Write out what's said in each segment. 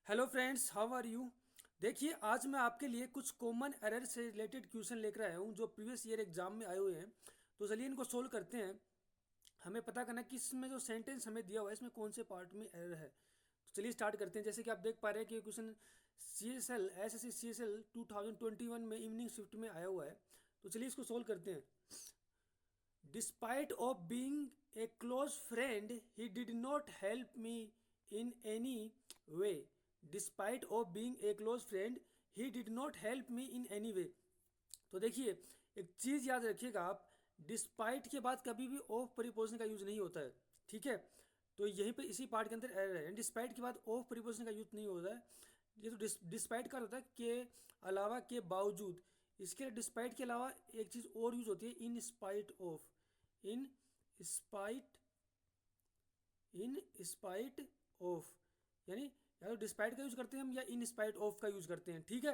Hello friends, how are you. देखिए, आज मैं आपके लिए कुछ कॉमन एरर से रिलेटेड क्वेश्चन लेकर आया हूँ जो प्रीवियस ईयर एग्जाम में आए हुए हैं। तो चलिए इनको सोल्व करते हैं। हमें पता करना है कि इसमें जो सेंटेंस हमें दिया हुआ है इसमें कौन से पार्ट में एरर है। तो चलिए स्टार्ट करते हैं। जैसे कि आप देख पा रहे हैं कि क्वेश्चन सी एस एल 2021 में इवनिंग शिफ्ट में आया हुआ है। तो चलिए इसको सोल्व करते हैं। Despite of being a close friend, he did not help me in any way. Despite of being a close friend, he did not help me in any way. तो देखिए, एक चीज़ याद रखिएगा आप, डिस्पाइट के बाद कभी भी ऑफ प्रीपोजिशन का यूज नहीं होता है। ठीक है, तो यहीं पे इसी पार्ट के अंदर एरर है। डिस्पाइट के बाद ऑफ प्रीपोजिशन का यूज नहीं होता है। ये तो डिस्पाइट का होता है के अलावा, के बावजूद। इसके लिए डिस्पाइट के अलावा एक चीज़ और यूज होती है, in spite of. In spite in spite of, यानी या तो डिस्पाइट का यूज करते हैं हम या इन स्पाइट ऑफ का यूज करते हैं। ठीक है,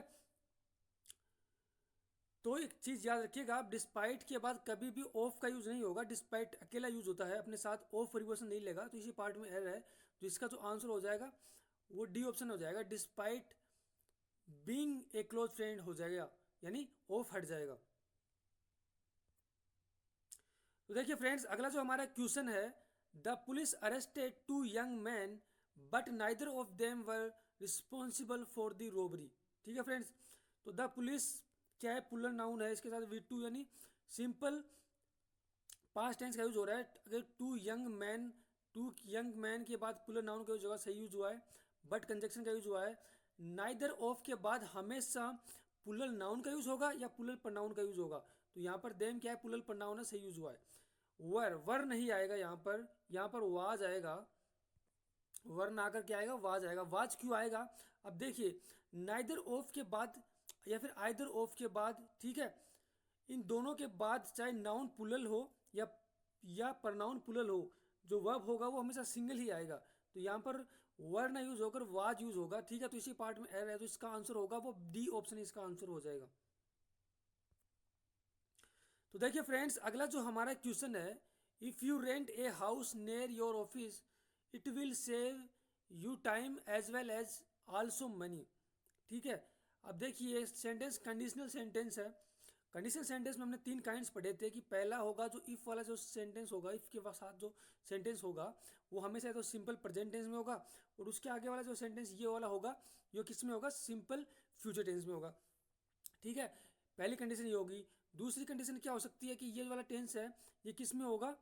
तो एक चीज याद रखिएगा आप, डिस्पाइट के बाद कभी भी ऑफ का यूज नहीं होगा। डिस्पाइट अकेला यूज होता है, अपने साथ ऑफ परिवर्तन नहीं लेगा। तो इसी पार्ट में एरर है। तो इसका जो आंसर हो जाएगा वो डी ऑप्शन हो जाएगा। Despite being a close friend हो जाएगा, यानी ऑफ हट जाएगा। तो देखिए फ्रेंड्स, अगला जो हमारा क्वेश्चन है, the police arrested two young man but neither of them were responsible for the robbery. ठीक है फ्रेंड्स, तो द पुलिस क्या है, पुलर नाउन है, इसके साथ वी टू यानी सिंपल पास्ट टेंस का यूज हो रहा है। अगर टू यंग मैन के बाद पुलर नाउन का यूज होगा, सही यूज हुआ है। बट कंजक्शन का यूज हुआ है। नाइदर ऑफ के बाद हमेशा पुलर नाउन का यूज होगा या पुलर प्रनाउन का यूज होगा। तो यहाँ पर देम क्या है, पुलर प्रनाउन है, सही यूज हुआ है। वर नहीं आएगा यहाँ पर वाज आएगा। वर ना आकर क्या आएगा, वाज आएगा। वाज क्यों आएगा, अब देखिए, नाइदर ऑफ के बाद या फिर आइदर ऑफ के बाद, ठीक है, इन दोनों के बाद चाहे नाउन पुलल हो या प्रनाउन पुलल हो, जो वर्ब होगा वो हमेशा सिंगल ही आएगा। तो यहाँ पर वर ना यूज होकर वाज यूज होगा। ठीक है, तो इसी पार्ट में एरर है। तो इसका आंसर होगा वो डी ऑप्शन, इसका आंसर हो जाएगा। तो देखिए फ्रेंड्स, अगला जो हमारा क्वेश्चन है, if you rent a house near your office it will save you time as well as also money. ठीक है, अब देखिए सेंटेंस कंडीशनल सेंटेंस है। कंडीशनल सेंटेंस में हमने तीन काइंड्स पढ़े थे कि पहला होगा जो इफ वाला जो सेंटेंस होगा, इफ के साथ जो सेंटेंस होगा वो हमेशा तो सिंपल प्रेजेंट टेंस में होगा, और उसके आगे वाला जो सेंटेंस ये वाला होगा, ये किस में होगा, सिंपल फ्यूचर टेंस में होगा। ठीक है, पहली कंडीशन ये होगी। दूसरी कंडीशन क्या हो सकती है कि ये वाला टेंस है ये किस में होगा,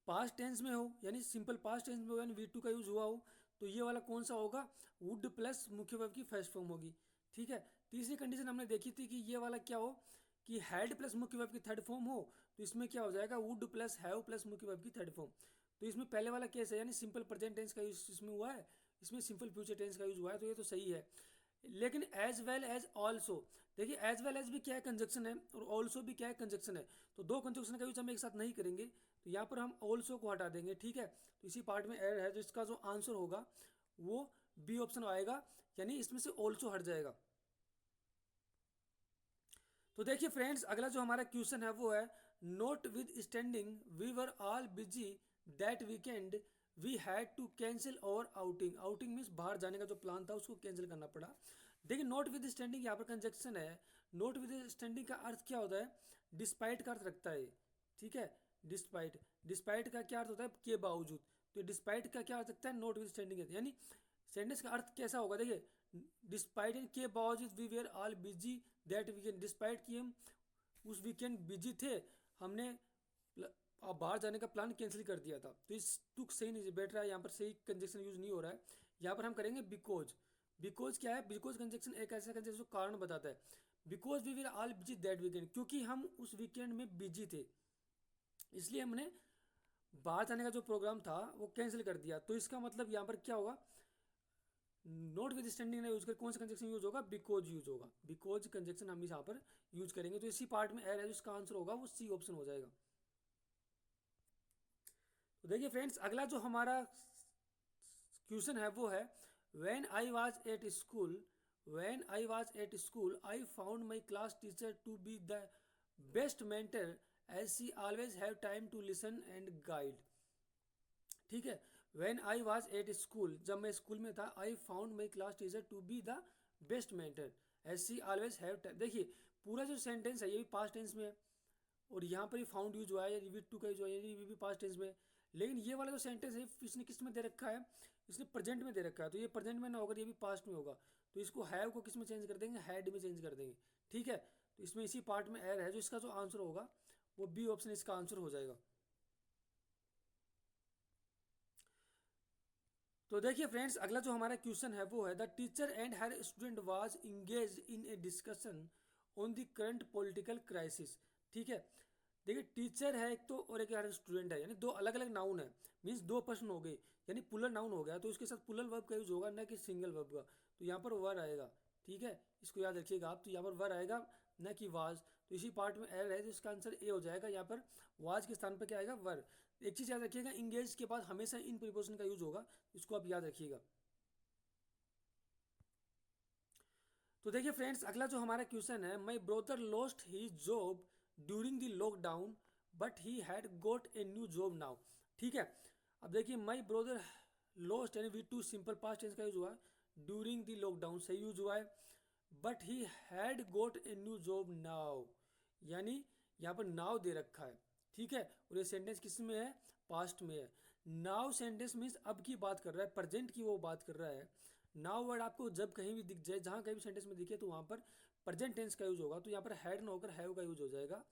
पास्ट टेंस में हो, यानी सिंपल पास्ट टेंस में हो, यानी वी टू का यूज हुआ हो। तो ये वाला कौन सा होगा, वुड प्लस मुख्य वर्ब की फर्स्ट फॉर्म होगी। ठीक है, तीसरी कंडीशन हमने देखी थी कि ये वाला क्या हो, कि हैड प्लस मुख्य वर्ब की थर्ड फॉर्म हो। तो इसमें क्या हो जाएगा, वुड प्लस हैव प्लस मुख्य वर्ब की थर्ड फॉर्म। तो इसमें पहले वाला केस है, यानी सिंपल प्रेजेंट टेंस का यूज इसमें हुआ है, इसमें सिंपल फ्यूचर टेंस का यूज हुआ है, तो ये तो सही है। लेकिन एज वेल एज ऑल्सो, देखिए एज वेल एज भी क्या है, कंजक्शन है, और ऑल्सो भी क्या है, कंजक्शन है। तो दो कंजक्शन का यूज हम एक साथ नहीं करेंगे, तो यहाँ पर हम ऑल्सो को हटा देंगे। ठीक है, तो इसी पार्ट में एरर है। तो इसका जो आंसर होगा वो बी ऑप्शन आएगा, यानी इसमें से ऑल्सो हट जाएगा। तो देखिए फ्रेंड्स, अगला जो हमारा क्वेश्चन है वो है, notwithstanding we were all busy that weekend we had to cancel our outing. Outing means बाहर जाने का जो प्लान था उसको कैंसिल करना पड़ा। देखिए नोट विद स्टैंडिंग यहाँ पर कंजक्शन है। नोट विद स्टैंडिंग का अर्थ क्या होता है, डिस्पाइट का अर्थ रखता है। ठीक है, डिस्पाइट, डिस्पाइट का क्या अर्थ होता है, के बावजूद। तो डिस्पाइट का क्या अर्थ रखता है, नोट विद स्टैंडिंग, यानी सेंटेंस का अर्थ कैसा होगा, देखिए, डिस्पाइट के बावजूद we were all busy that weekend, despite कि हम उस वीकेंड बिजी थे, हमने अब बाहर जाने का प्लान कैंसिल कर दिया था। तो इस टुक सही नहीं बैठ रहा है, यहाँ पर सही कंजक्शन यूज नहीं हो रहा है। यहाँ पर हम करेंगे बिकॉज। बिकॉज क्या है, बिकॉज कंजक्शन एक ऐसा कंजक्शन जो कारण बताता है। Because we were all busy that weekend, क्योंकि हम उस वीकेंड में बिजी थे, इसलिए हमने बाहर जाने का जो प्रोग्राम था वो कैंसिल कर दिया। तो इसका मतलब यहाँ पर क्या होगा, नोट विद स्टैंडिंग ना यूज कर कौन सा कंजक्शन यूज होगा, बिकॉज यूज होगा। बिकॉज कंजक्शन हम यहाँ पर यूज करेंगे। तो इसी पार्ट में एरर है, जिसका आंसर होगा वो सी ऑप्शन हो जाएगा। तो देखिए फ्रेंड्स, अगला जो हमारा क्वेश्चन है वो है, when I was at school I found my class teacher to be the best mentor as she always have time to listen and guide. ठीक है, when I was at school, जब मैं स्कूल में था, I found my class teacher to be the best mentor as she always have time. देखिए पूरा जो sentence है ये भी पास्ट टेंस में है, और यहाँ पर ही फाउंड यूज हुआ है, विद टू का यूज हुआ है, ये भी पास्ट टेंस में है। लेकिन ये वाला जो सेंटेंस है इसने किस में दे रखा है, इसने प्रेजेंट में दे रखा है, तो ये प्रेजेंट में ना होगा, ये भी पास्ट में होगा। तो इसको हैव को किस में चेंज कर देंगे, हैड में चेंज कर देंगे। ठीक है, तो इसमें इसी पार्ट में एर है, जो इसका जो आंसर होगा वो बी ऑप्शन इसका आंसर हो जाएगा। तो देखिए फ्रेंड्स, अगला जो हमारा क्वेश्चन है वो है the teacher and her student was engage in A discussion on the current political crisis. ठीक है, देखिए टीचर है एक तो, और एक हर स्टूडेंट है, यानी दो अलग अलग नाउन है, मीन्स दो पर्सन हो गए, यानी पुलर नाउन हो गया, तो इसके साथ पुलर वर्ब का यूज होगा, न कि सिंगल वर्ब का। तो यहाँ पर वर आएगा। ठीक है, इसको याद रखिएगा आप, तो यहाँ पर वर आएगा न कि वाज। तो इसी पार्ट में एर है, तो इसका आंसर ए हो जाएगा। यहाँ पर वाज के स्थान पर क्या आएगा, वर। एक चीज़ याद रखिएगा, इंगेज के बाद हमेशा इन प्रीपोजिशन का यूज होगा, इसको आप याद रखिएगा। तो देखिए फ्रेंड्स, अगला जो हमारा क्वेश्चन है, my brother lost he job during the lockdown but he had got a new job now. ठीक है, अब देखिए माई ब्रोदर लॉस्ट, यानी V two simple past tense का यूज हुआ है, ड्यूरिंग द लॉकडाउन सही यूज हुआ है, but he had got a new job now, यानी यहाँ पर नाउ दे रखा है। ठीक है, और ये सेंटेंस किस में है, पास्ट में है। नाउ सेंटेंस मीन्स अब की बात कर रहा है, प्रेजेंट की वो बात कर रहा है। नाउ वर्ड आपको जब कहीं भी दिख जाए, जहाँ कहीं भी सेंटेंस में दिखे, तो वहाँ पर प्रेजेंट टेंस का यूज होगा, तो यहाँ पर हैड ना होकर हैव का यूज हो जाएगा,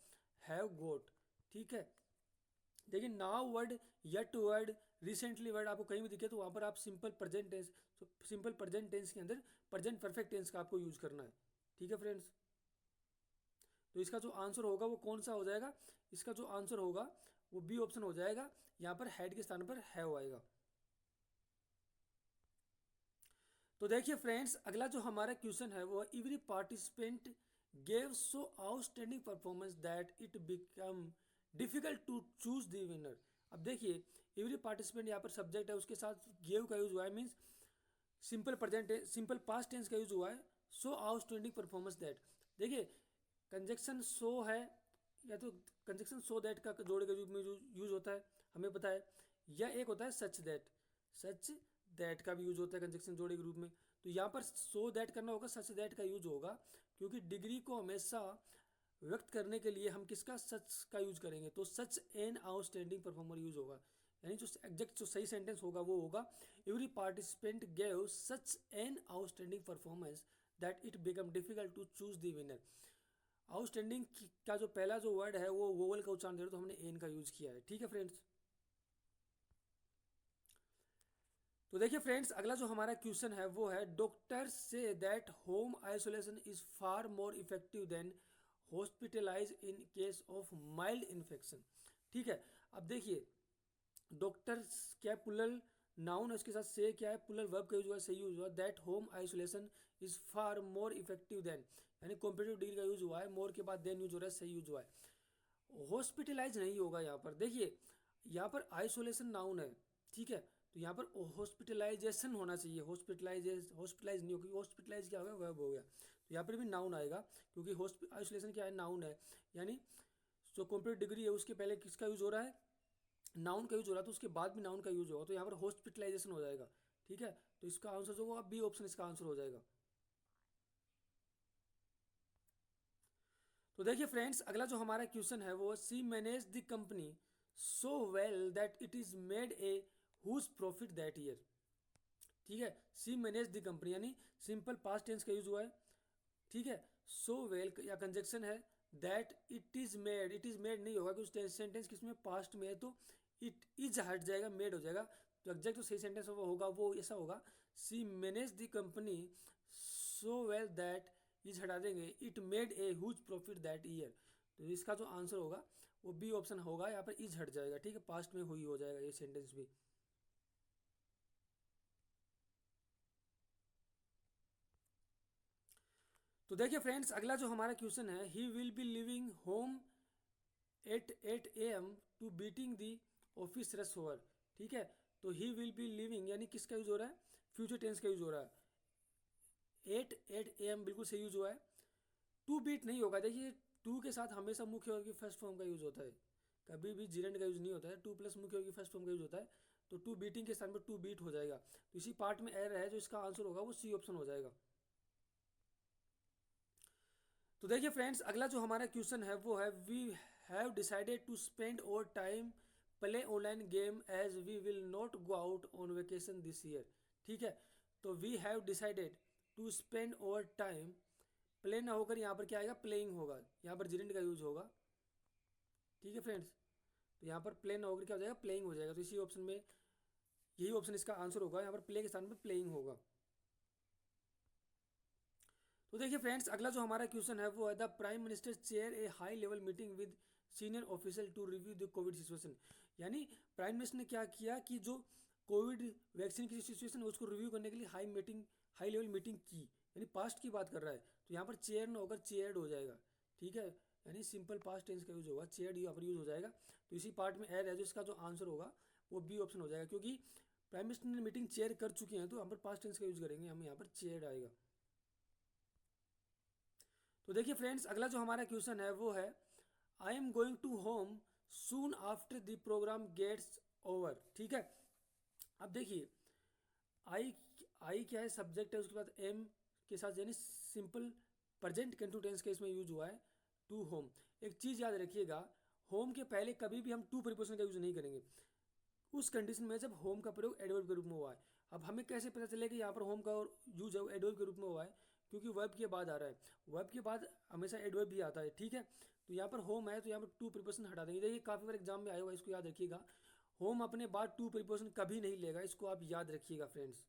हैव गोट। ठीक है, देखिए now word, yet word, recently word आपको कहीं भी दिखे, तो वहाँ पर आप सिंपल प्रेजेंट टेंस, तो सिंपल प्रेजेंट टेंस के अंदर प्रेजेंट परफेक्ट टेंस का आपको यूज करना है। ठीक है फ्रेंड्स, तो इसका जो आंसर होगा वो कौन सा हो जाएगा, इसका जो आंसर होगा वो बी ऑप्शन हो जाएगा, यहाँ पर हेड के स्थान पर हैव आएगा। तो देखिए फ्रेंड्स, अगला जो हमारा क्वेश्चन है वो, every participant gave so outstanding performance that it become difficult to choose the winner. अब देखिए एवरी पार्टिसिपेंट यहाँ पर सब्जेक्ट है, उसके साथ गेव का यूज हुआ है, means simple present, simple past tense का यूज हुआ है, सो आउटस्टैंडिंग परफॉर्मेंस दैट। देखिए कंजक्शन सो है, या तो कंजक्शन सो दैट का जोड़े के रूप में यूज होता है, हमें पता है, या एक होता है सच दैट, सच दैट का भी यूज होता है कंजक्शन जोड़े के रूप में। तो यहाँ पर सो दैट करना होगा, सच दैट का यूज होगा, क्योंकि डिग्री को हमेशा व्यक्त करने के लिए हम किसका, सच का यूज करेंगे, तो सच एन आउटस्टैंडिंग परफॉर्मर यूज होगा, यानी जो एग्जैक्ट जो सही सेंटेंस होगा वो होगा, every participant gave such an outstanding performance that it become difficult to choose the winner. Outstanding का जो पहला जो वर्ड है वो वोवल का उच्चारण दे रहा, तो हमने एन का यूज किया है। ठीक है फ्रेंड्स, तो देखिए फ्रेंड्स, अगला जो हमारा क्वेश्चन है वो है, डॉक्टर्स से that home isolation is far more effective than hospitalize in case of mild infection. ठीक है, अब देखिए डॉक्टर्स क्या पुलर नाउन है, उसके साथ से क्या है, पुलर वर्ब का यूज हुआ है, सही यूज हुआ, that home isolation is far more effective than, यानी कॉम्पिटिटिव डिग्री का यूज हुआ है, मोर के बाद देन यूज हो रहा है, सही यूज हुआ है। हॉस्पिटलाइज नहीं होगा यहाँ पर, देखिए यहाँ पर आइसोलेशन नाउन है। ठीक है, तो यहाँ पर हॉस्पिटलाइजेशन होना चाहिए, हॉस्पिटलाइज नहीं होगी, हॉस्पिटलाइज क्या होगा, वर्ब हो गया, तो यहाँ पर भी नाउन आएगा, क्योंकि आइसोलेशन क्या है, नाउन है, यानी जो कॉम्पिटिटिव डिग्री है उसके पहले किसका यूज हो रहा है, नाउन का यूज हो रहा है, तो उसके बाद भी नाउन का यूज होगा, तो यहाँ पर हॉस्पिटलाइजेशन हो जाएगा। ठीक है, तो इसका आंसर जो होगा बी ऑप्शन इसका आंसर हो जाएगा। तो देखिए फ्रेंड्स, अगला जो हमारा क्वेश्चन है वो, she manage the company so well that it is made a huge profit that year. ठीक है, सी मैनेज द कंपनी, यानी सिंपल पास्ट टेंस का यूज हुआ है। ठीक है, सो वेल या कंजक्शन है, दैट इट इज मेड नहीं होगा, क्योंकि सेंटेंस किसमें, पास्ट में है, तो इट इज हट जाएगा, मेड हो जाएगा, तो एग्जैक्ट जो सही सेंटेंस होगा वो ऐसा होगा, she manage the company so well that is हटा देंगे, it made a huge profit that year. तो इसका जो आंसर होगा वो बी ऑप्शन होगा, यहाँ पर इज हट जाएगा। ठीक है, पास्ट में हुई हो जाएगा ये सेंटेंस भी। तो देखिए फ्रेंड्स, अगला जो हमारा क्वेश्चन है, he will be living home at 8 AM to beating the office rush over. ठीक है, तो ही विल बी लिविंग, यानी किसका यूज हो रहा है, फ्यूचर टेंस का यूज हो रहा है, 8 AM बिल्कुल सही यूज हुआ है। टू बीट नहीं होगा, देखिए टू के साथ हमेशा मुख्य वर्ग की फर्स्ट फॉर्म का यूज होता है, कभी भी जीरेंड का यूज नहीं होता है, टू प्लस मुख्य वर्ग की फर्स्ट फॉर्म का यूज होता है, तो टू बीटिंग के स्थान पर टू बीट हो जाएगा। तो इसी पार्ट में एरर है, जो इसका आंसर होगा वो सी ऑप्शन हो जाएगा। तो देखिए फ्रेंड्स, अगला जो हमारा क्वेश्चन है वो है we have decided to spend over time play online game as we will not go out on vacation this year. ठीक है, तो we have decided to spend over time, play ना होकर यहाँ पर क्या आएगा, प्लेइंग होगा, यहाँ पर जिरेंट का यूज होगा। ठीक है फ्रेंड्स, तो यहाँ पर प्ले ना होकर क्या हो जाएगा, प्लेइंग हो जाएगा। तो इसी ऑप्शन में यही ऑप्शन इसका आंसर होगा, यहाँ पर प्ले के स्थान पर प्लेइंग होगा। तो देखिए फ्रेंड्स, अगला जो हमारा क्वेश्चन है वो है the prime minister chair a high level meeting with senior official to review the covid situation. यानी प्राइम मिनिस्टर ने क्या किया कि जो कोविड वैक्सीन की सिचुएशन है उसको रिव्यू करने के लिए हाई लेवल मीटिंग की, यानी पास्ट की बात कर रहा है। तो यहाँ पर चेयर ना होकर चेयर्ड हो जाएगा। ठीक है, यानी सिंपल पास्ट टेंस का यूज होगा, चेयर्ड यहाँ पर यूज हो जाएगा। तो इसी पार्ट में एड है, जो इसका जो आंसर होगा वो बी ऑप्शन हो जाएगा, क्योंकि प्राइम मिनिस्टर ने मीटिंग चेयर कर चुके हैं, तो यहाँ पर पास्ट टेंस का यूज करेंगे हम, यहाँ पर चेयर्ड आएगा। तो देखिए फ्रेंड्स, अगला जो हमारा क्वेश्चन है वो है I am going to home soon after the programme gets over. ठीक है, अब देखिए आई आई क्या है, सब्जेक्ट है, उसके बाद एम के साथ यानी सिंपल प्रेजेंट कंटिन्यूस के इसमें यूज हुआ है टू होम। एक चीज़ याद रखिएगा, होम के पहले कभी भी हम टू प्रीपोजिशन का यूज नहीं करेंगे उस कंडीशन में जब होम का प्रयोग एडवर्ब के रूप में हुआ है। अब हमें कैसे पता चलेगा यहाँ पर होम का यूज है एडवर्ब के रूप में हुआ है, क्योंकि वर्ब के बाद आ रहा है, वर्ब के बाद हमेशा एडवर्ब भी आता है। ठीक है, तो यहाँ पर होम है तो यहाँ पर टू प्रीपोजिशन हटा देंगे। देखिए काफ़ी बार एग्जाम में आया होगा, इसको याद रखिएगा, होम अपने बाद टू प्रीपोजिशन कभी नहीं लेगा, इसको आप याद रखिएगा फ्रेंड्स।